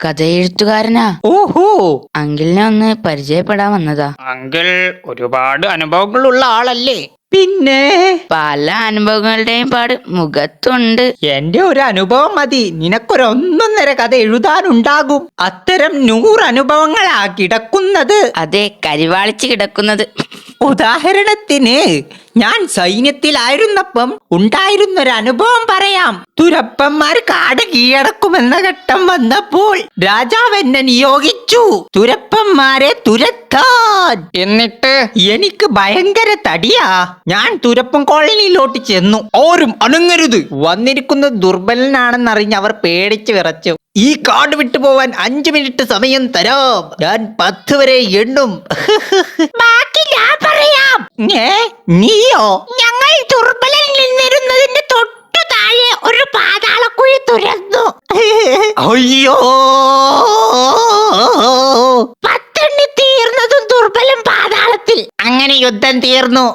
കഥയെഴുത്തുകാരനാ. ഓഹോ, അങ്കിളിനെ ഒന്ന് പരിചയപ്പെടാൻ വന്നതാ. അങ്കിൾ ഒരുപാട് അനുഭവങ്ങളുള്ള ആളല്ലേ? പിന്നെ പല അനുഭവങ്ങളുടെയും പാട് മുഖത്തുണ്ട്. എന്റെ ഒരു അനുഭവം മതി നിനക്കൊരൊന്നൊന്നര കഥ എഴുതാനുണ്ടാകും. അത്തരം 100 അനുഭവങ്ങളാ കിടക്കുന്നത്. അതെ, കരിവാളിച്ച് കിടക്കുന്നത്. ഉദാഹരണത്തിന് ഞാൻ സൈന്യത്തിലായിരുന്നപ്പം ഉണ്ടായിരുന്നൊരു അനുഭവം പറയാം. തുരപ്പന്മാർ കാട് കീഴടക്കുമെന്ന ഘട്ടം വന്നപ്പോൾ രാജാവ് എന്നെ നിയോഗിച്ചു തുരപ്പന്മാരെ തുരത്താൻ. എന്നിട്ട് എനിക്ക് ഭയങ്കര തടിയാ. ഞാൻ തുരപ്പൻ കോളനിയിലോട്ട് ചെന്നു. ആരും അനങ്ങരുത്. വന്നിരിക്കുന്നത് ദുർബലനാണെന്നറിഞ്ഞ് അവർ പേടിച്ച് വിറച്ചു. ഈ കാട് വിട്ടു പോവാൻ 5 മിനിറ്റ് സമയം തരാം. ഞാൻ 10 വരെ എണ്ണും. ബാക്കി ഞാൻ പറയാം. നീയോ? ഞങ്ങൾ ദുർബലൻ നിന്നിരുന്നതിന്റെ തൊട്ടു താഴെ ഒരു പാതാളക്കുഴി തുറന്നു. അയ്യോ, 10 എണ്ണി തീർന്നതും ദുർബലൻ പാതാളത്തിൽ. അങ്ങനെ യുദ്ധം തീർന്നു.